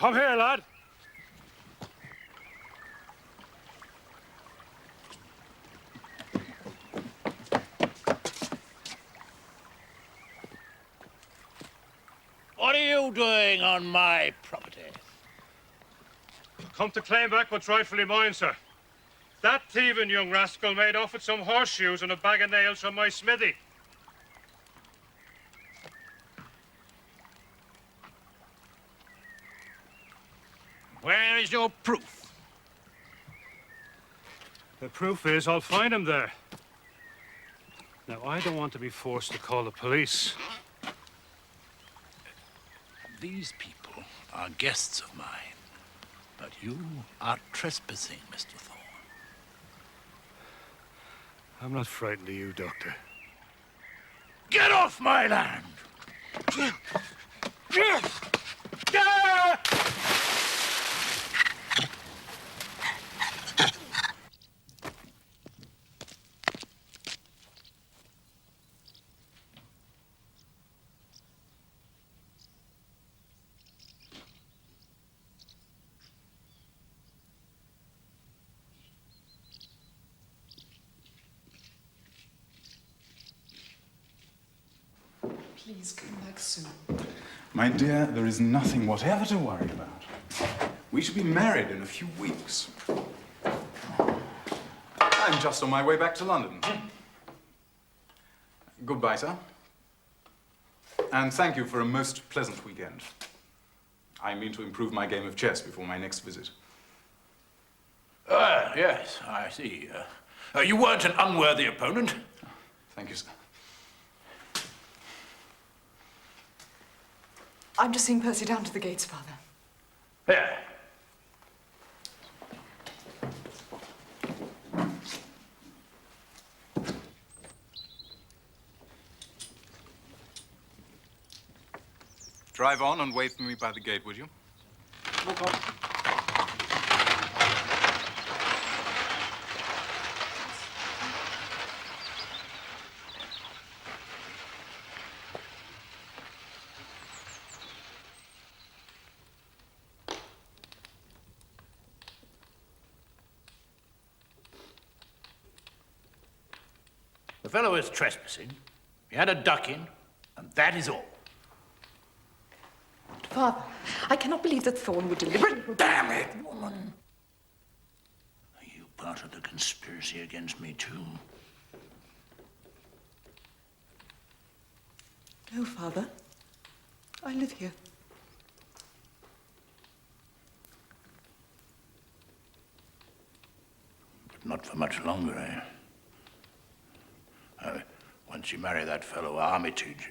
Come here, lad. What are you doing on my property? Come to claim back what's rightfully mine, sir. That thieving young rascal made off with some horseshoes and a bag of nails from my smithy. Where is your proof? The proof is I'll find him there. Now, I don't want to be forced to call the police. These people are guests of mine, but you are trespassing, Mr. Thorne. I'm not frightened of you, Doctor. Get off my land! Please come back soon. My dear, there is nothing whatever to worry about. We shall be married in a few weeks. I'm just on my way back to London. Goodbye, sir. And thank you for a most pleasant weekend. I mean to improve my game of chess before my next visit. Yes, I see. You weren't an unworthy opponent. Thank you, sir. I'm just seeing Percy down to the gates, Father. Here. Drive on and wait for me by the gate, would you? Walk on. The fellow is trespassing. He had a ducking, and that is all. Father, I cannot believe that Thorne would deliberately... Damn it, woman! Are you part of the conspiracy against me, too? No, Father. I live here. But not for much longer, eh? Once you marry that fellow Armitage.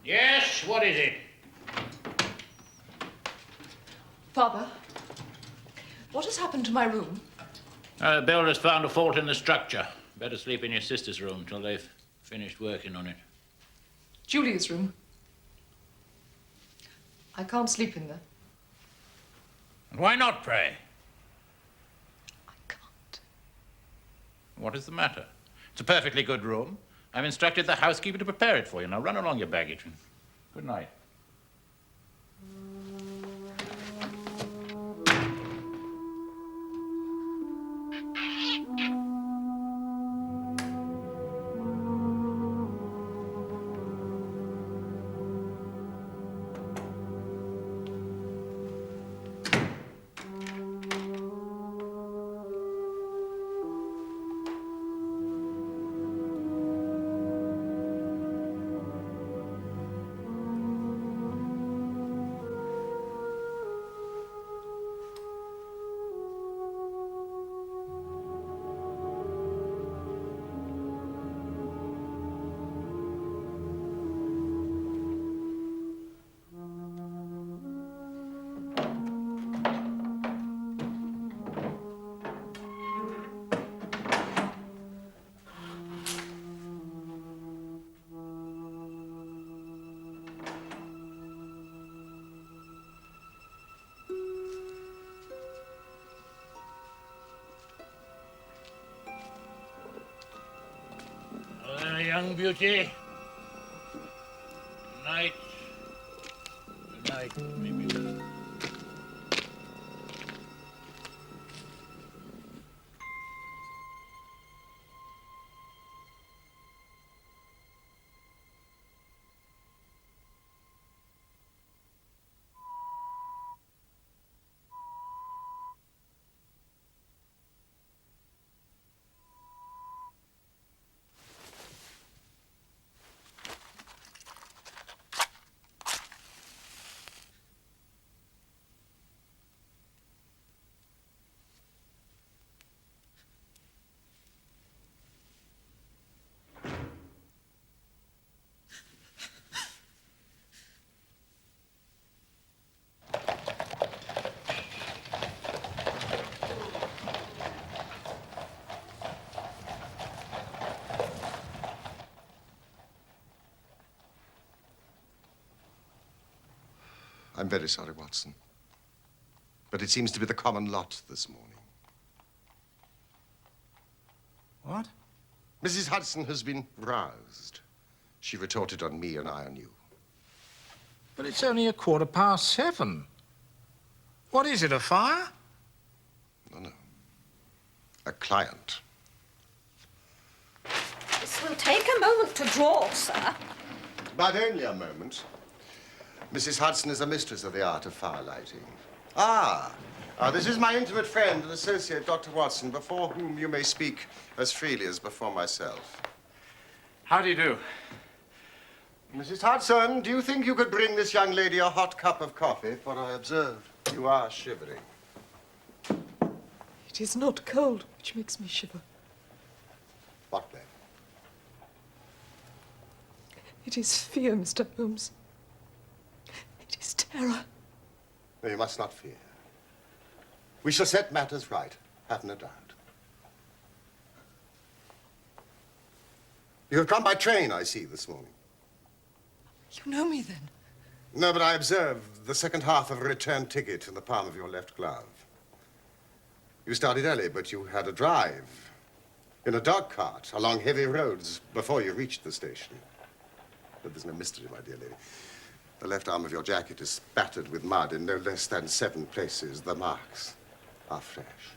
Yes, what is it? Father, what has happened to my room? The builder's found a fault in the structure. Better sleep in your sister's room till they've finished working on it. Julia's room. I can't sleep in there. And why not, pray? I can't. What is the matter? It's a perfectly good room. I've instructed the housekeeper to prepare it for you. Now run along your baggage. Good night. young beauty. Good night. Good night, baby. I'm very sorry, Watson. But it seems to be the common lot this morning. What? Mrs. Hudson has been roused. She retorted on me and I on you. But it's only 7:15. What is it, a fire? No. A client. This will take a moment to draw, sir. But only a moment. Mrs. Hudson is a mistress of the art of fire lighting. This is my intimate friend and associate, Dr. Watson, before whom you may speak as freely as before myself. How do you do? Mrs. Hudson, do you think you could bring this young lady a hot cup of coffee? For I observe you are shivering. It is not cold which makes me shiver. What then? It is fear, Mr. Holmes. It is terror. No, you must not fear. We shall set matters right, have no doubt. You have come by train, I see, this morning. You know me, then? No, but I observe the second half of a return ticket in the palm of your left glove. You started early, but you had a drive in a dog cart along heavy roads before you reached the station. But there's no mystery, my dear lady. The left arm of your jacket is spattered with mud in no less than 7 places. The marks are fresh.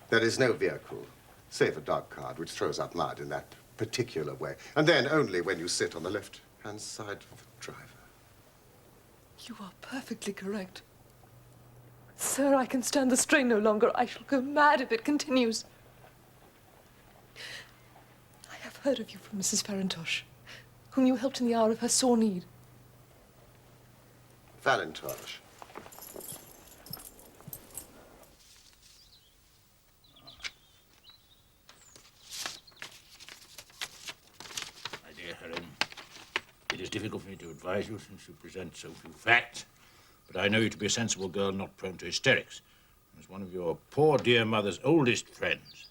There is no vehicle, save a dog cart, which throws up mud in that particular way. And then only when you sit on the left-hand side of the driver. You are perfectly correct. Sir, I can stand the strain no longer. I shall go mad if it continues. I have heard of you from Mrs. Farintosh, whom you helped in the hour of her sore need. Farintosh. My dear Helen, it is difficult for me to advise you since you present so few facts, but I know you to be a sensible girl not prone to hysterics. As one of your poor dear mother's oldest friends,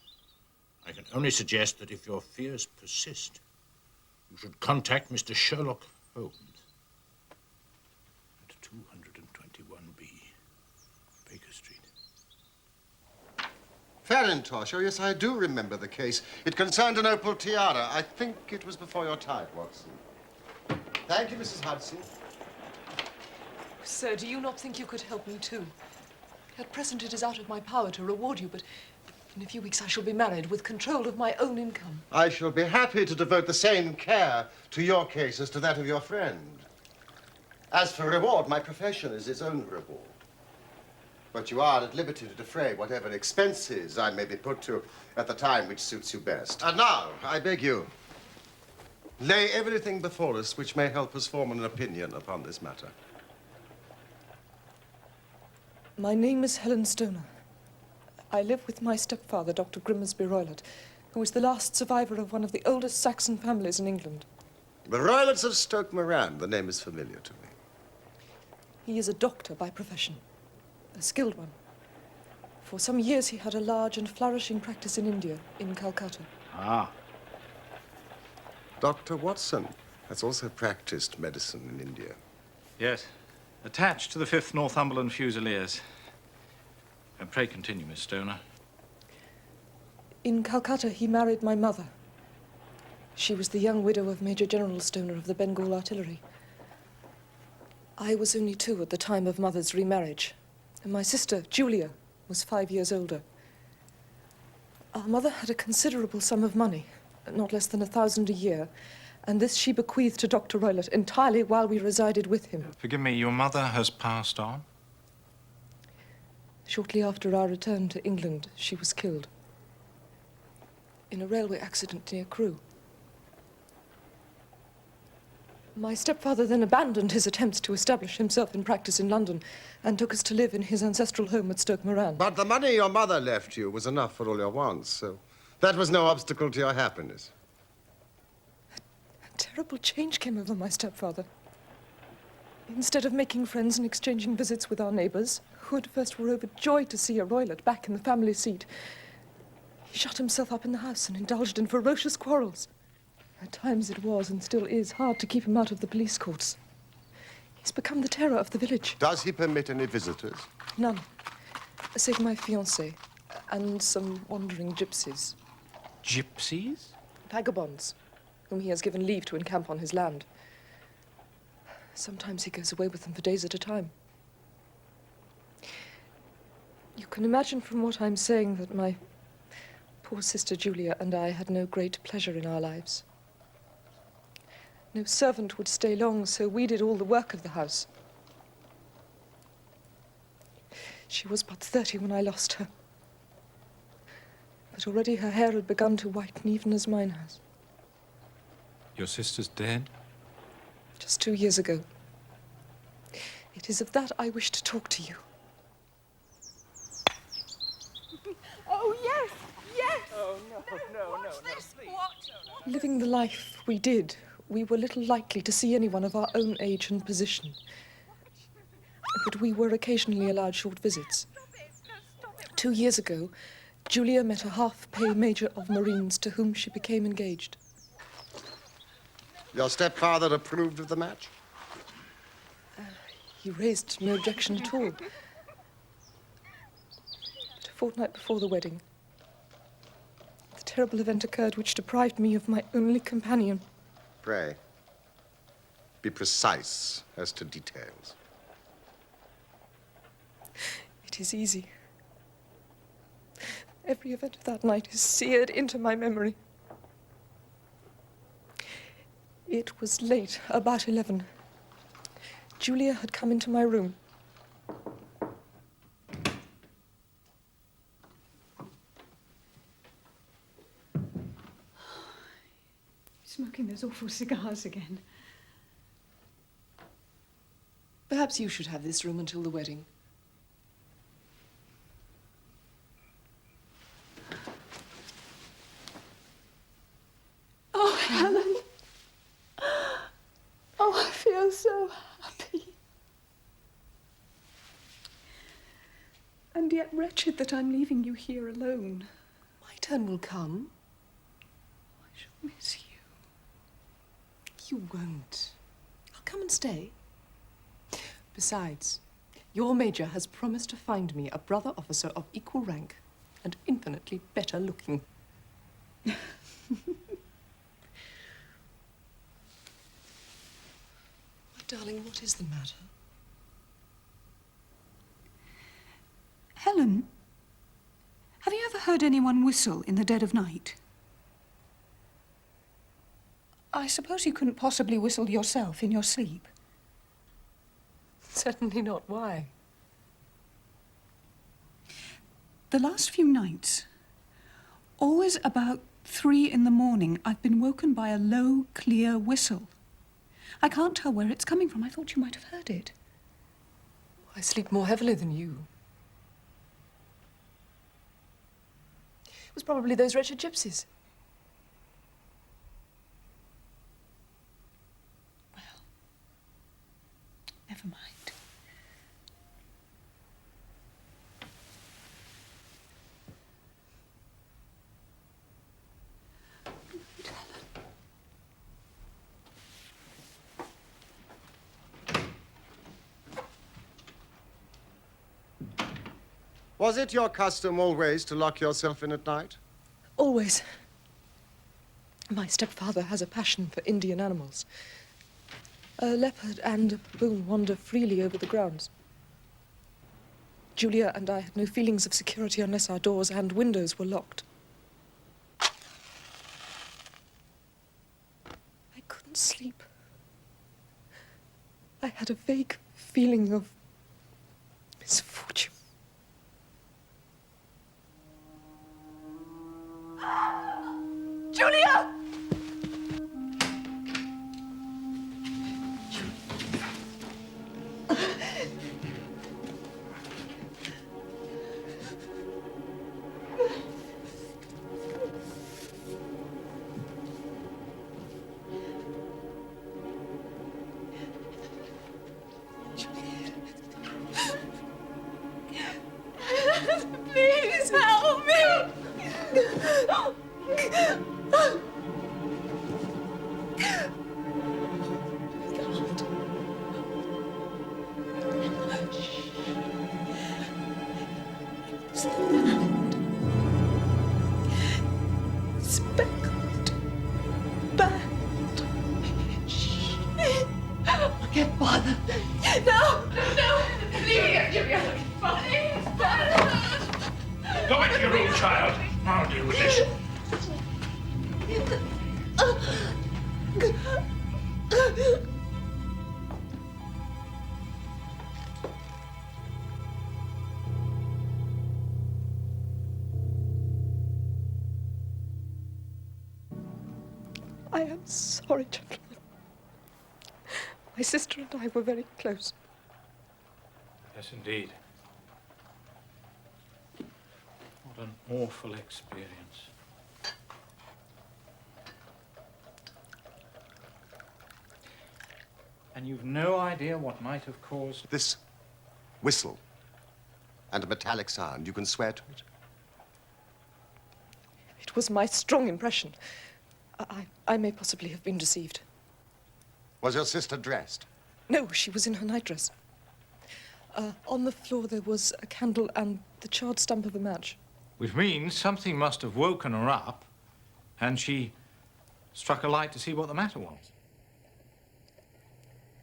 I can only suggest that if your fears persist, you should contact Mr. Sherlock Holmes at 221B, Baker Street. Farintosh, oh yes, I do remember the case. It concerned an opal tiara. I think it was before your time, Watson. Thank you, Mrs. Hudson. Sir, do you not think you could help me too? At present it is out of my power to reward you, but in a few weeks I shall be married with control of my own income. I shall be happy to devote the same care to your case as to that of your friend. As for reward, my profession is its own reward. But you are at liberty to defray whatever expenses I may be put to at the time which suits you best. And now, I beg you, lay everything before us which may help us form an opinion upon this matter. My name is Helen Stoner. I live with my stepfather, Dr. Grimsby Roylott, who is the last survivor of one of the oldest Saxon families in England. The Roylotts of Stoke Moran, the name is familiar to me. He is a doctor by profession, a skilled one. For some years he had a large and flourishing practice in India, in Calcutta. Ah. Dr. Watson has also practiced medicine in India. Yes. Attached to the 5th Northumberland Fusiliers. And pray continue, Miss Stoner. In Calcutta, he married my mother. She was the young widow of Major General Stoner of the Bengal Artillery. I was only 2 at the time of Mother's remarriage, and my sister, Julia, was 5 years older. Our mother had a considerable sum of money, not less than 1,000 a year, and this she bequeathed to Dr. Roylott entirely while we resided with him. Forgive me, your mother has passed on? Shortly after our return to England, she was killed in a railway accident near Crewe. My stepfather then abandoned his attempts to establish himself in practice in London and took us to live in his ancestral home at Stoke Moran. But the money your mother left you was enough for all your wants, so that was no obstacle to your happiness. A terrible change came over my stepfather. Instead of making friends and exchanging visits with our neighbours, who at first were overjoyed to see a Roylott back in the family seat, he shut himself up in the house and indulged in ferocious quarrels. At times it was, and still is, hard to keep him out of the police courts. He's become the terror of the village. Does he permit any visitors? None, save my fiancée and some wandering gypsies. Gypsies? Vagabonds, whom he has given leave to encamp on his land. Sometimes he goes away with them for days at a time. You can imagine from what I'm saying that my poor sister Julia and I had no great pleasure in our lives. No servant would stay long, so we did all the work of the house. She was but 30 when I lost her. But already her hair had begun to whiten, even as mine has. Your sister's dead? Just 2 years ago. It is of that I wish to talk to you. Oh, yes, yes. Oh, no, This? please. What? Living the life we did, we were little likely to see anyone of our own age and position. But we were occasionally allowed short visits. 2 years ago, Julia met a half-pay major of Marines to whom she became engaged. Your stepfather approved of the match? He raised no objection at all. But a fortnight before the wedding, the terrible event occurred which deprived me of my only companion. Pray, be precise as to details. It is easy. Every event of that night is seared into my memory. It was late, about 11. Julia had come into my room. Smoking those awful cigars again. Perhaps you should have this room until the wedding. Oh, Helen. Oh, I feel so happy. And yet wretched that I'm leaving you here alone. My turn will come. I shall miss you. You won't. I'll come and stay. Besides, your major has promised to find me a brother officer of equal rank and infinitely better looking. My darling, what is the matter? Helen, have you ever heard anyone whistle in the dead of night? I suppose you couldn't possibly whistle yourself in your sleep. Certainly not. Why? The last few nights, always about 3 in the morning, I've been woken by a low, clear whistle. I can't tell where it's coming from. I thought you might have heard it. I sleep more heavily than you. It was probably those wretched gypsies. Well, never mind. Was it your custom always to lock yourself in at night? Always. My stepfather has a passion for Indian animals. A leopard and a baboon wander freely over the grounds. Julia and I had no feelings of security unless our doors and windows were locked. I couldn't sleep. I had a vague feeling of misfortune. Julia! Please help me. Speckled. Band. I can't bother. No, no, please, Julia. Please, Go back to your room, child. I'll deal with this. I am sorry, gentlemen. My sister and I were very close. Yes, indeed. What an awful experience. And you've no idea what might have caused... This whistle and a metallic sound, you can swear to it? It was my strong impression. I may possibly have been deceived. Was your sister dressed? No, she was in her nightdress. On the floor there was a candle and the charred stump of a match. Which means something must have woken her up, and she struck a light to see what the matter was.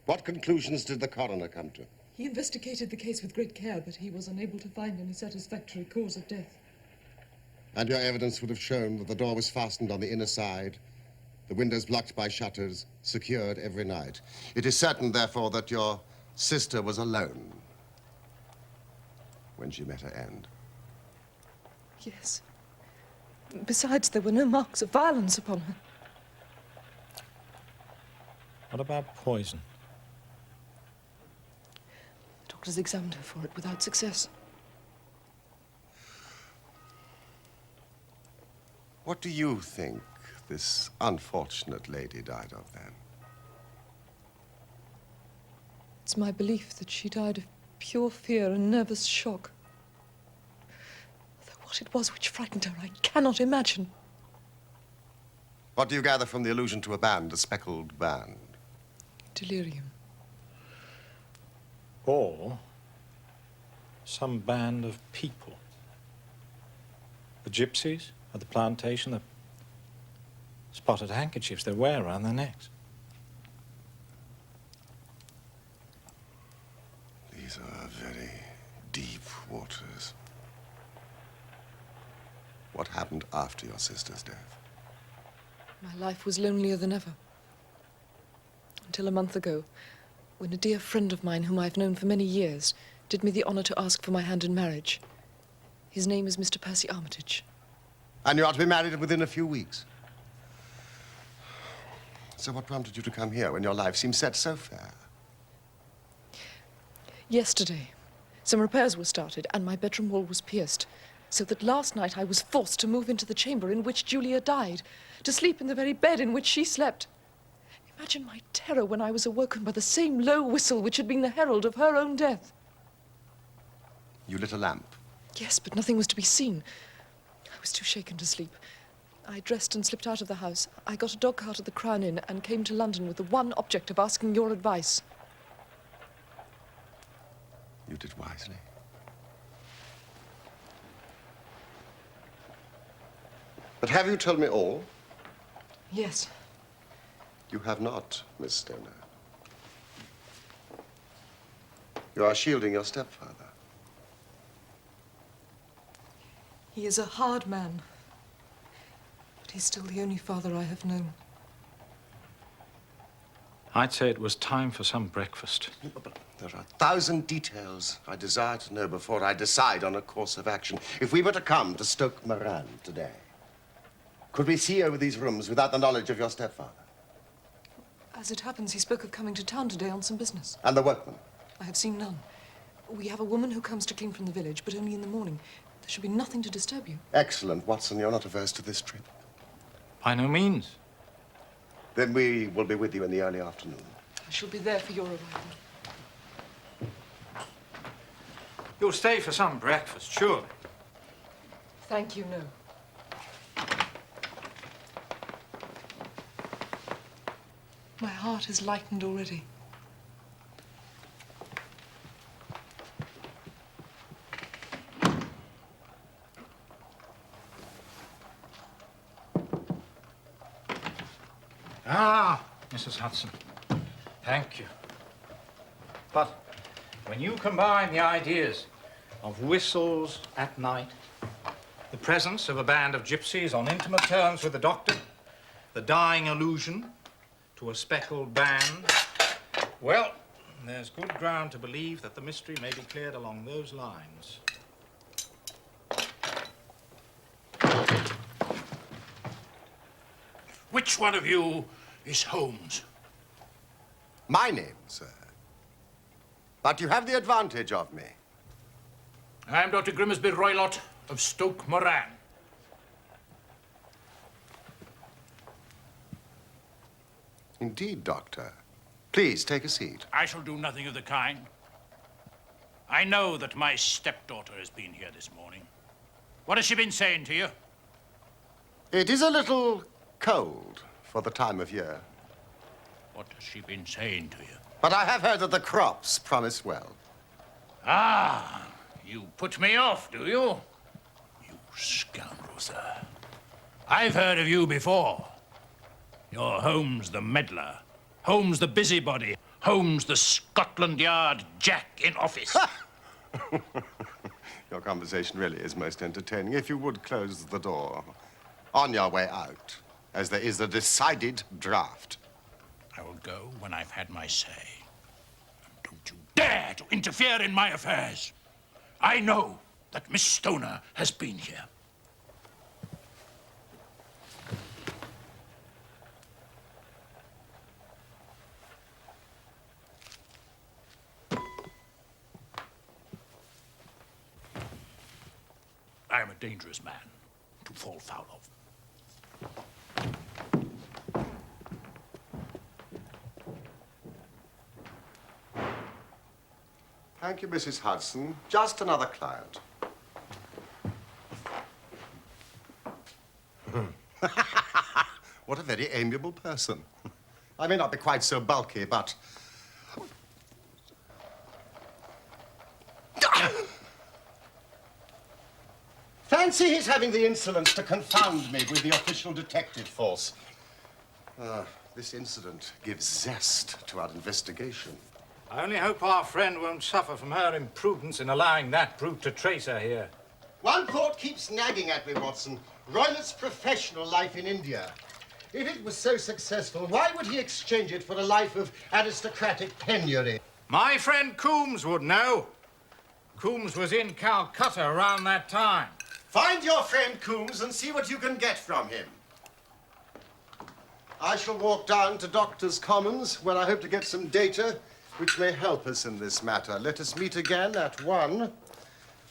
What conclusions did the coroner come to? He investigated the case with great care, but he was unable to find any satisfactory cause of death. And your evidence would have shown that the door was fastened on the inner side, the windows blocked by shutters, secured every night. It is certain, therefore, that your sister was alone when she met her end. Yes. Besides, there were no marks of violence upon her. What about poison? The doctors examined her for it without success. What do you think this unfortunate lady died of, then? It's my belief that she died of pure fear and nervous shock. Though what it was which frightened her, I cannot imagine. What do you gather from the allusion to a band, a speckled band? Delirium. Or some band of people. The gypsies at the plantation, the spotted handkerchiefs they wear around their necks. These are very deep waters. What happened after your sister's death? My life was lonelier than ever. Until a month ago, when a dear friend of mine, whom I've known for many years, did me the honor to ask for my hand in marriage. His name is Mr. Percy Armitage. And you are to be married within a few weeks. So what prompted you to come here when your life seemed set so fair? Yesterday, some repairs were started and my bedroom wall was pierced, so that last night I was forced to move into the chamber in which Julia died, to sleep in the very bed in which she slept. Imagine my terror when I was awoken by the same low whistle which had been the herald of her own death. You lit a lamp. Yes, but nothing was to be seen. I was too shaken to sleep. I dressed and slipped out of the house. I got a dog cart at the Crown Inn and came to London with the one object of asking your advice. You did wisely. But have you told me all? Yes. You have not, Miss Stoner. You are shielding your stepfather. He is a hard man, but he's still the only father I have known. I'd say it was time for some breakfast. But there are 1,000 details I desire to know before I decide on a course of action. If we were to come to Stoke Moran today, could we see over these rooms without the knowledge of your stepfather? As it happens, he spoke of coming to town today on some business. And the workmen? I have seen none. We have a woman who comes to clean from the village, but only in the morning. There should be nothing to disturb you. Excellent, Watson. You're not averse to this trip. By no means. Then we will be with you in the early afternoon. I shall be there for your arrival. You'll stay for some breakfast, surely. Thank you, no. My heart is lightened already. Ah, Mrs. Hudson. Thank you. But when you combine the ideas of whistles at night, the presence of a band of gypsies on intimate terms with the doctor, the dying allusion to a speckled band, well, there's good ground to believe that the mystery may be cleared along those lines. Which one of you is Holmes? My name, sir. But you have the advantage of me. I'm Dr. Grimsby Roylott of Stoke Moran. Indeed, Doctor. Please, take a seat. I shall do nothing of the kind. I know that my stepdaughter has been here this morning. What has she been saying to you? It is a little cold for the time of year. What has she been saying to you? But I have heard that the crops promise well. Ah, you put me off, do you? You scoundrel, sir. I've heard of you before. You're Holmes the meddler, Holmes the busybody, Holmes the Scotland Yard Jack in office. Your conversation really is most entertaining. If you would close the door on your way out, as there is a decided draft. I will go when I've had my say. And don't you dare to interfere in my affairs. I know that Miss Stoner has been here. I am a dangerous man to fall foul of. Thank you, Mrs. Hudson. Just another client. What a very amiable person. I may not be quite so bulky, but... Fancy his having the insolence to confound me with the official detective force. This incident gives zest to our investigation. I only hope our friend won't suffer from her imprudence in allowing that brute to trace her here. One thought keeps nagging at me, Watson. Roylott's professional life in India. If it was so successful, why would he exchange it for a life of aristocratic penury? My friend Coombs would know. Coombs was in Calcutta around that time. Find your friend Coombs and see what you can get from him. I shall walk down to Doctor's Commons, where I hope to get some data which may help us in this matter. Let us meet again at 1,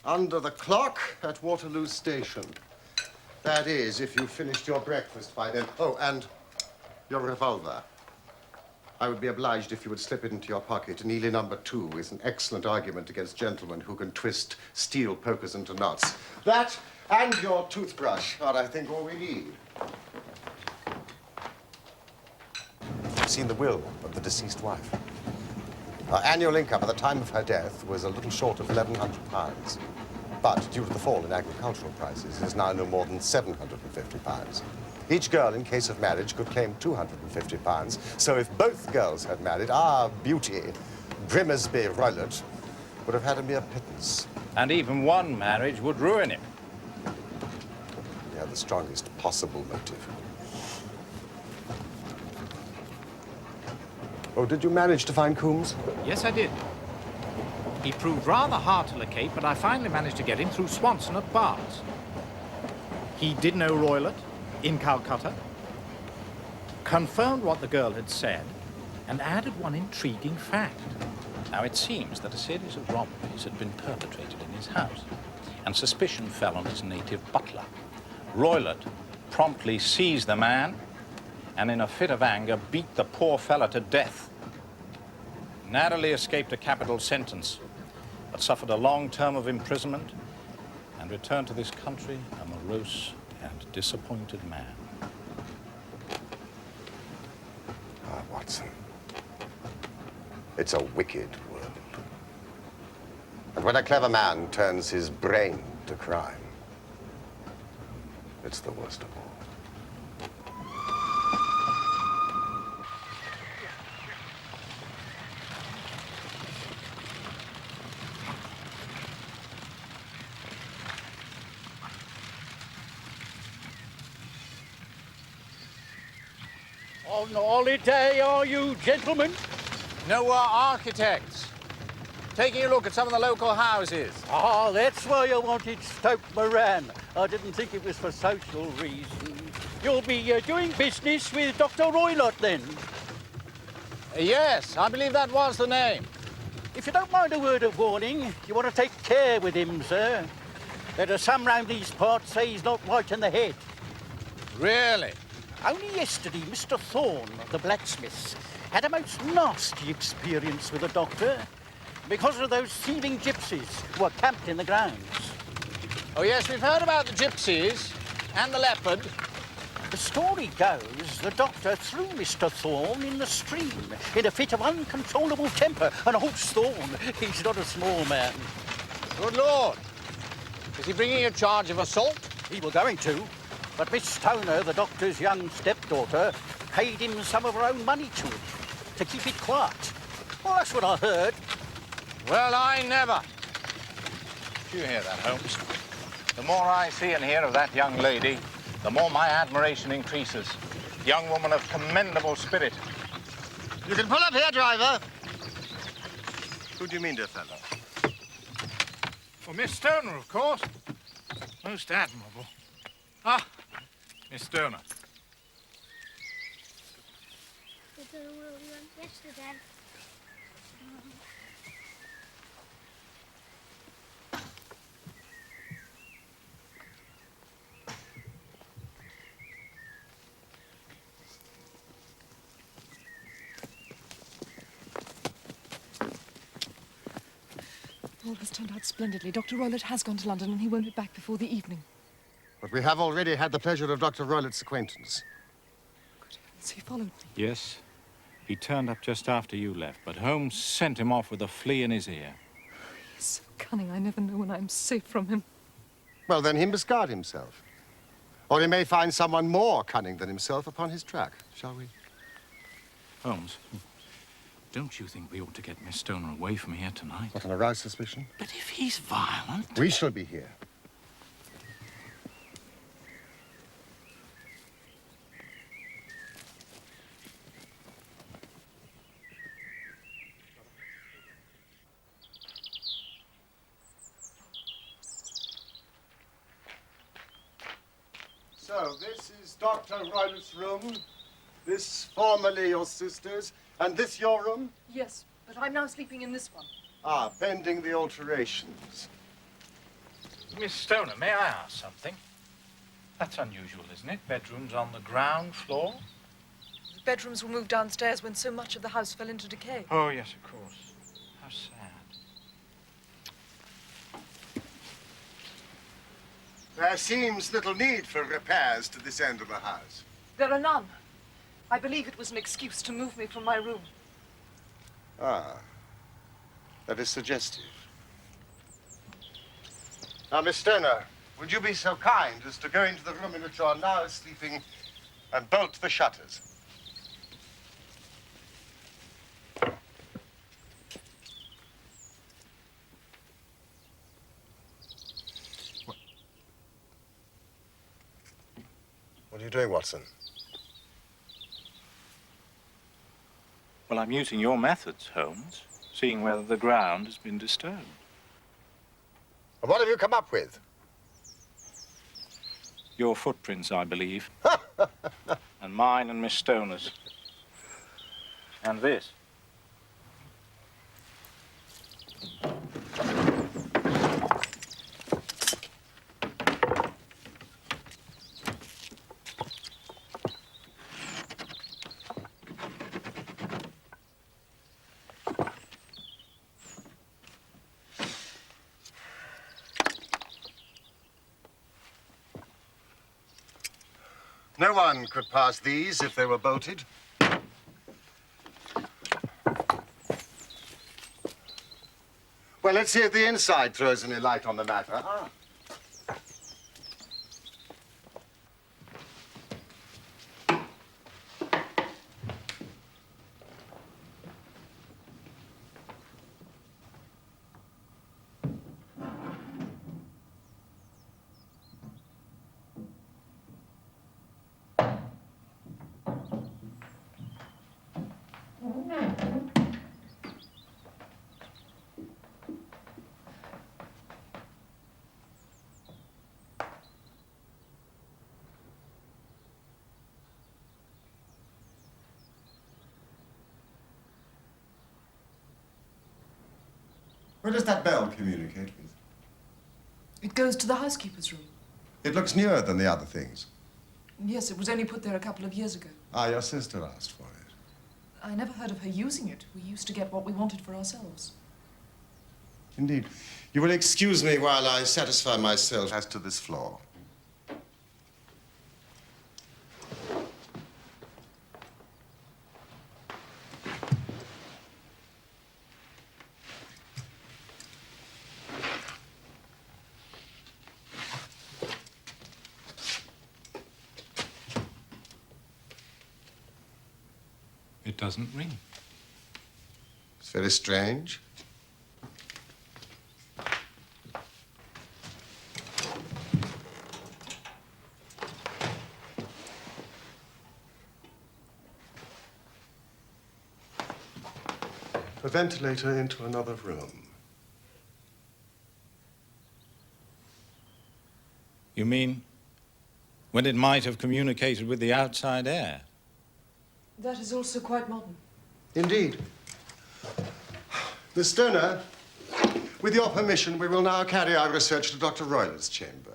under the clock at Waterloo Station. That is, if you've finished your breakfast by then. Oh, and your revolver. I would be obliged if you would slip it into your pocket. Neely number 2 is an excellent argument against gentlemen who can twist steel pokers into knots. That and your toothbrush are, I think, all we need. I've seen the will of the deceased wife. Her annual income at the time of her death was a little short of £1,100. But due to the fall in agricultural prices, it is now no more than £750. Each girl, in case of marriage, could claim £250. So if both girls had married, our beauty, Grimsby Roylott, would have had a mere pittance. And even one marriage would ruin him. He had the strongest possible motive. Oh, did you manage to find Coombs? Yes, I did. He proved rather hard to locate, but I finally managed to get him through Swanson at Bars. He did know Roylott in Calcutta, confirmed what the girl had said, and added one intriguing fact. Now, it seems that a series of robberies had been perpetrated in his house, and suspicion fell on his native butler. Roylott promptly seized the man, and in a fit of anger beat the poor fella to death. Narrowly escaped a capital sentence, but suffered a long term of imprisonment and returned to this country a morose and disappointed man. Ah, Watson. It's a wicked world. And when a clever man turns his brain to crime, it's the worst of all. On holiday, are you, gentlemen? No, we're architects. Taking a look at some of the local houses. Ah, that's why I wanted Stoke Moran. I didn't think it was for social reasons. You'll be doing business with Dr. Roylott, then? Yes, I believe that was the name. If you don't mind a word of warning, you want to take care with him, sir. There are some round these parts say he's not right in the head. Really? Only yesterday, Mr. Thorne, the blacksmith, had a most nasty experience with the doctor because of those thieving gypsies who were camped in the grounds. Oh, yes, we've heard about the gypsies and the leopard. The story goes the doctor threw Mr. Thorne in the stream in a fit of uncontrollable temper. And old Thorne, he's not a small man. Good Lord. Is he bringing a charge of assault? He was going to, but Miss Stoner, the doctor's young stepdaughter, paid him some of her own money to keep it quiet. Well, that's what I heard. Well, I never. Do you hear that, Holmes? The more I see and hear of that young lady, the more my admiration increases. Young woman of commendable spirit. You can pull up here, driver. Who do you mean, dear fellow? Well, Miss Stoner, of course. Most admirable. Ah, Miss Stoner. We went yesterday. All has turned out splendidly. Dr. Roylott has gone to London and he won't be back before the evening. But we have already had the pleasure of Dr. Roylott's acquaintance. Good heavens, he followed me. Yes, he turned up just after you left, but Holmes sent him off with a flea in his ear. He's so cunning, I never know when I'm safe from him. Well, then he must guard himself. Or he may find someone more cunning than himself upon his track, shall we? Holmes, don't you think we ought to get Miss Stoner away from here tonight? What, an aroused suspicion? But if he's violent... We shall be here. So, this is Dr. Roylott's room, this formerly your sister's, and this your room? Yes, but I'm now sleeping in this one. Ah, pending the alterations. Miss Stoner, may I ask something? That's unusual, isn't it? Bedrooms on the ground floor? The bedrooms were moved downstairs when so much of the house fell into decay. Oh, yes, of course. How sad. There seems little need for repairs to this end of the house. There are none. I believe it was an excuse to move me from my room. Ah, that is suggestive. Now, Miss Stoner, would you be so kind as to go into the room in which you are now sleeping and bolt the shutters. What are you doing, Watson? Well, I'm using your methods, Holmes, seeing whether the ground has been disturbed. And what have you come up with? Your footprints, I believe. And mine and Miss Stoner's. And this. No one could pass these if they were bolted. Well, let's see if the inside throws any light on the matter. Ah. Where does that bell communicate with? It goes to the housekeeper's room. It looks newer than the other things. Yes, it was only put there a couple of years ago. Ah, your sister asked for it. I never heard of her using it. We used to get what we wanted for ourselves. Indeed. You will excuse me while I satisfy myself as to this floor. It doesn't ring. It's very strange. A ventilator into another room. You mean when it might have communicated with the outside air? That is also quite modern. Indeed. Miss Stoner, with your permission, we will now carry our research to Dr. Royler's chamber.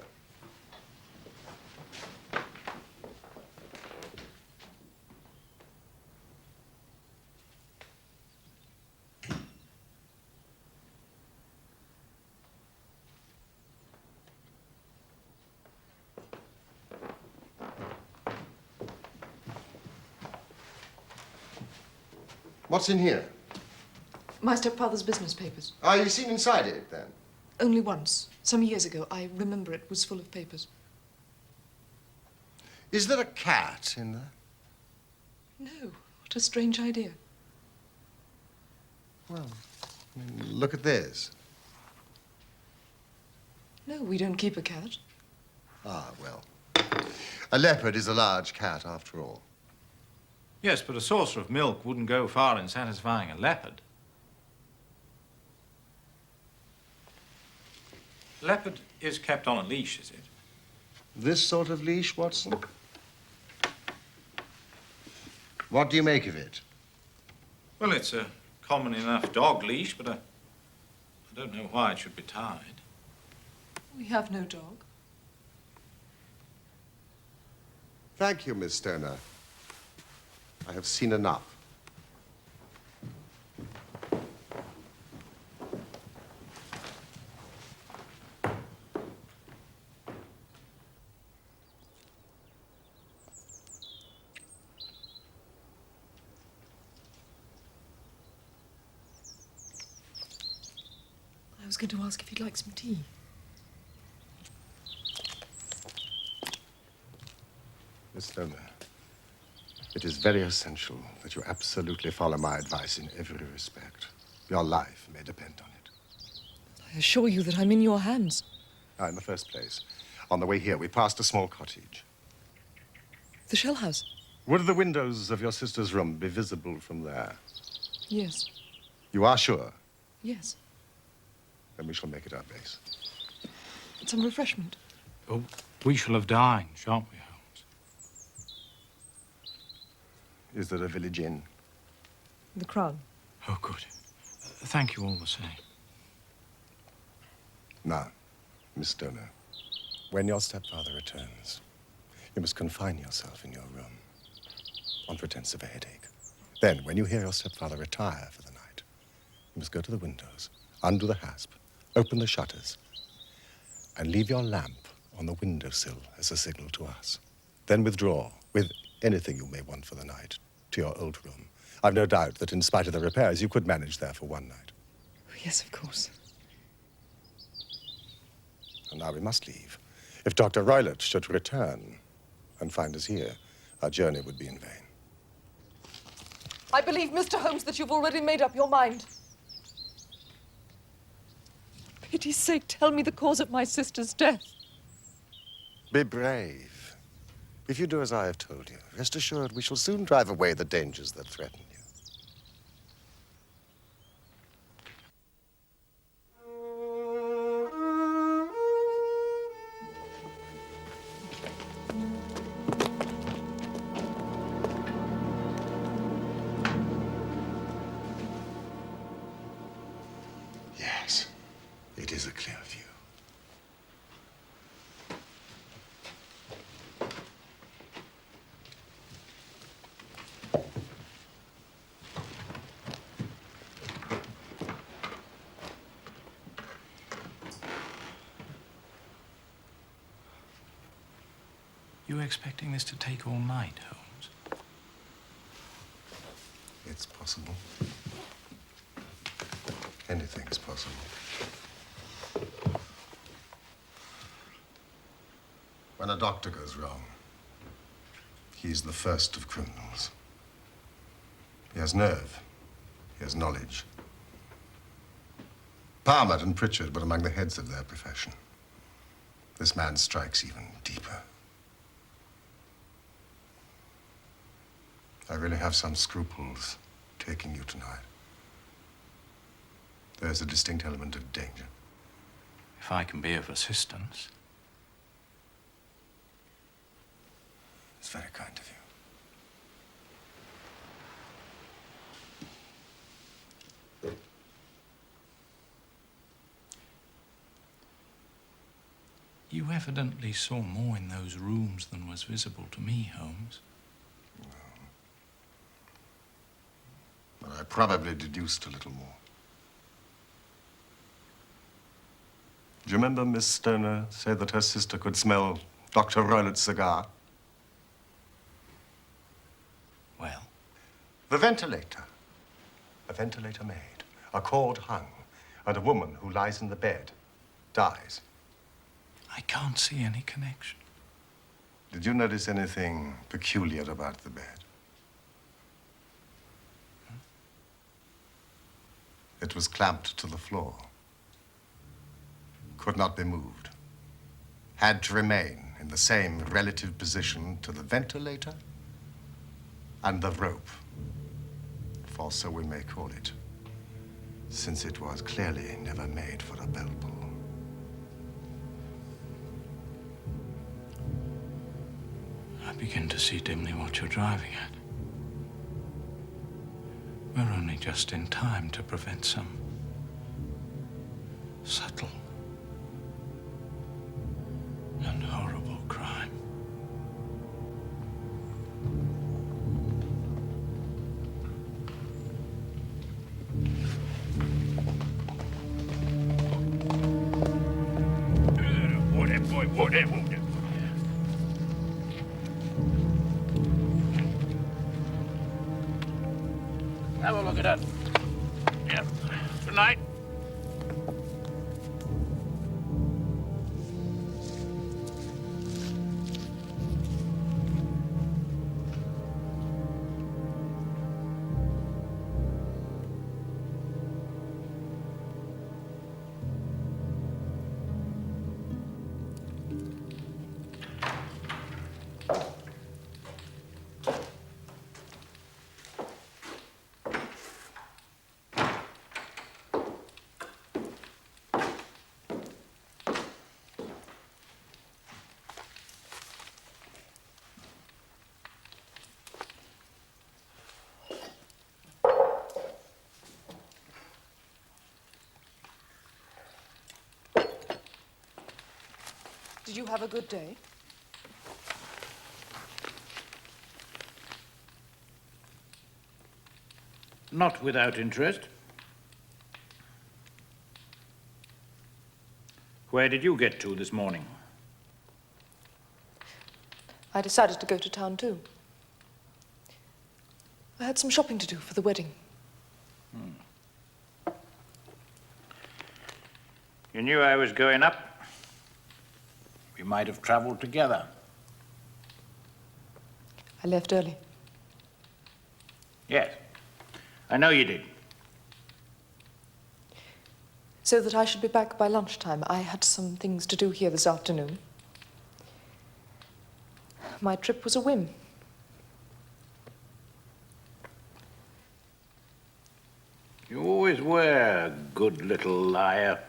What's in here? My stepfather's business papers. Ah, you've seen inside it, then? Only once. Some years ago. I remember it was full of papers. Is there a cat in there? No. What a strange idea. Well, look at this. No, we don't keep a cat. Ah, well. A leopard is a large cat, after all. Yes, but a saucer of milk wouldn't go far in satisfying a leopard. Leopard is kept on a leash, is it? This sort of leash, Watson? What do you make of it? Well, it's a common enough dog leash, but I don't know why it should be tied. We have no dog. Thank you, Miss Stoner. I have seen enough. I was going to ask if you'd like some tea. Miss Stoner, It is very essential that you absolutely follow my advice in every respect. Your life may depend on it. I assure you that I'm in your hands. Now, in the first place, on the way here, we passed a small cottage. The shell house? Would the windows of your sister's room be visible from there? Yes. You are sure? Yes. Then we shall make it our base. Some refreshment. Oh, we shall have dined, shan't we, Holmes? Is there a village inn? The Crown. Oh, good. Thank you all the same. Now, Miss Stoner, when your stepfather returns, you must confine yourself in your room on pretense of a headache. Then, when you hear your stepfather retire for the night, you must go to the windows, undo the hasp, open the shutters, and leave your lamp on the windowsill as a signal to us. Then withdraw with anything you may want for the night to your old room. I've no doubt that in spite of the repairs, you could manage there for one night. Yes, of course. And now we must leave. If Dr. Roylott should return and find us here, our journey would be in vain. I believe, Mr. Holmes, that you've already made up your mind. For pity's sake, tell me the cause of my sister's death. Be brave. If you do as I have told you, rest assured we shall soon drive away the dangers that threaten you. Yes, it is a clear view. You expecting this to take all night, Holmes? It's possible. Anything's possible. When a doctor goes wrong, he's the first of criminals. He has nerve. He has knowledge. Palmer and Pritchard were among the heads of their profession. This man strikes even deeper. I really have some scruples taking you tonight. There's a distinct element of danger. If I can be of assistance. It's very kind of you. You evidently saw more in those rooms than was visible to me, Holmes. But I probably deduced a little more. Do you remember Miss Stoner said that her sister could smell Dr. Roylott's cigar? Well? The ventilator. A ventilator made, a cord hung, and a woman who lies in the bed dies. I can't see any connection. Did you notice anything peculiar about the bed? It was clamped to the floor. Could not be moved. Had to remain in the same relative position to the ventilator and the rope, for so we may call it, since it was clearly never made for a bell pull. I begin to see dimly what you're driving at. We're only just in time to prevent some subtle and horrible crime. Have a look at that. Yeah. Good night. Did you have a good day? Not without interest. Where did you get to this morning? I decided to go to town too. I had some shopping to do for the wedding. You knew I was going up. We might have traveled together. I left early. Yes, I know you did. So that I should be back by lunchtime. I had some things to do here this afternoon. My trip was a whim. You always were a good little liar.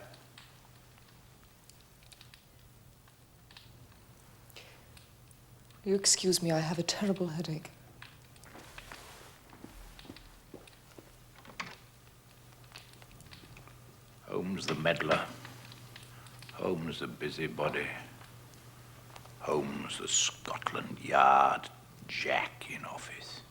Will you excuse me? I have a terrible headache. Holmes the meddler. Holmes the busybody. Holmes the Scotland Yard Jack in office.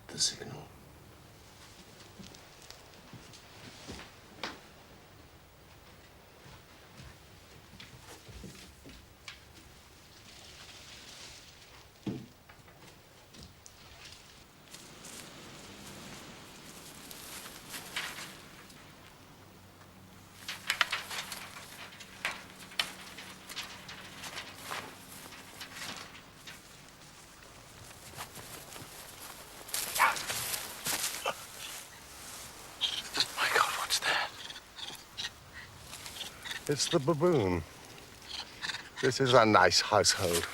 The signal. It's the baboon. This is a nice household.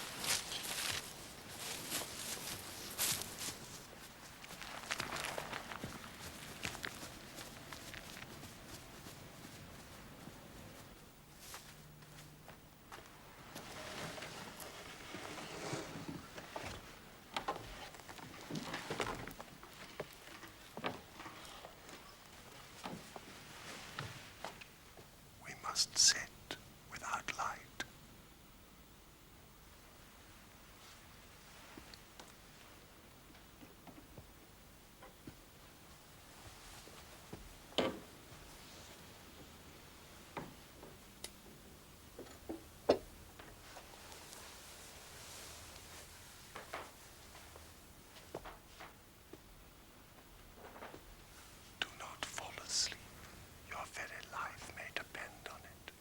We must sit without light. Do not fall asleep. Your very life may depend on it.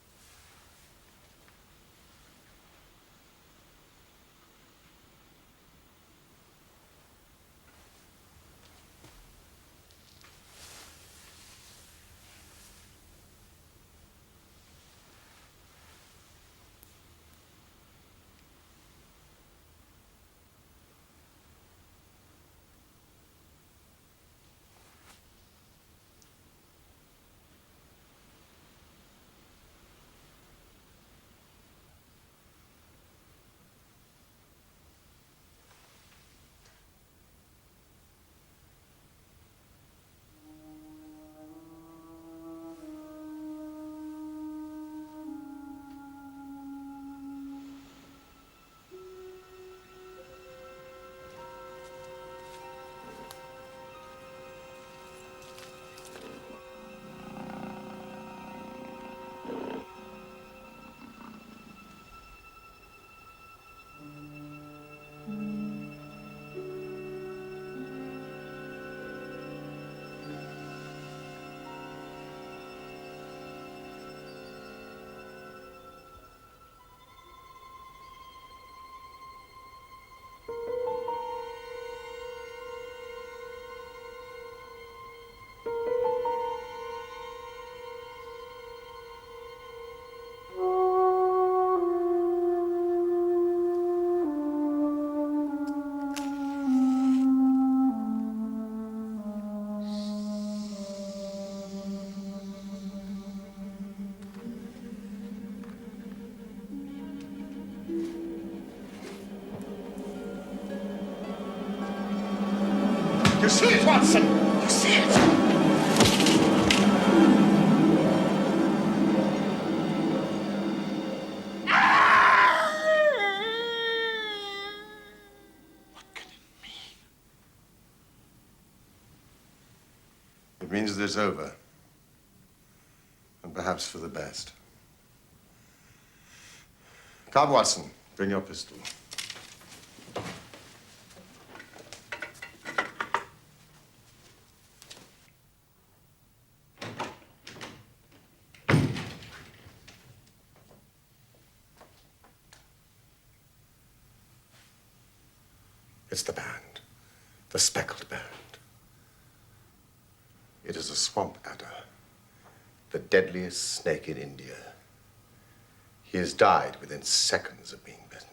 You see it, Watson? You see it? It means that it's over. And perhaps for the best. Come, Watson. Bring your pistol. It's the band. The Speckled band. It is a swamp adder. The deadliest snake in India. He has died within seconds of being bitten.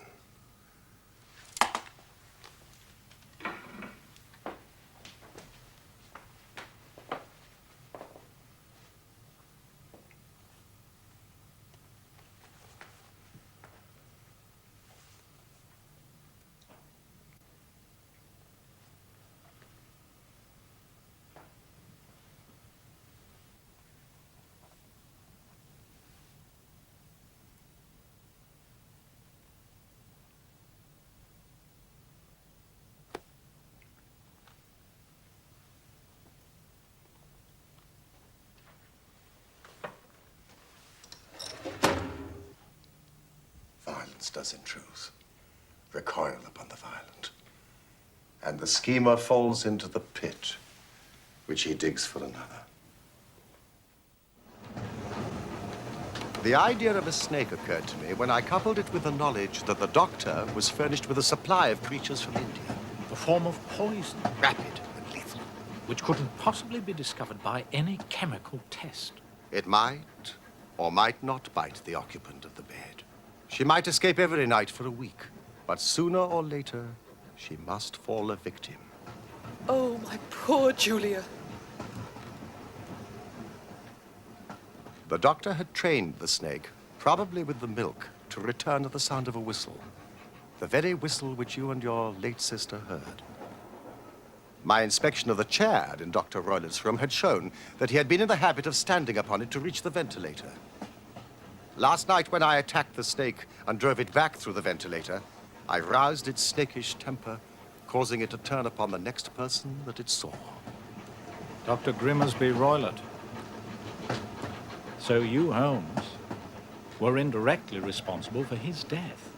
Violence does, in truth, recoil upon the violent. And the schemer falls into the pit which he digs for another. The idea of a snake occurred to me when I coupled it with the knowledge that the doctor was furnished with a supply of creatures from India. A form of poison, Rapid and lethal. which couldn't possibly be discovered by any chemical test. It might or might not bite the occupant of the bed. She might escape every night for a week, but sooner or later, she must fall a victim. Oh, my poor Julia. The doctor had trained the snake, probably with the milk, to return at the sound of a whistle. The very whistle which you and your late sister heard. My inspection of the chair in Dr. Roylett's room had shown that he had been in the habit of standing upon it to reach the ventilator. Last night, when I attacked the snake and drove it back through the ventilator, I roused its snakish temper, causing it to turn upon the next person that it saw. Dr. Grimmersby Roylott. So you, Holmes, were indirectly responsible for his death.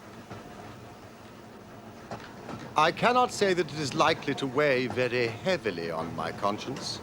I cannot say that it is likely to weigh very heavily on my conscience.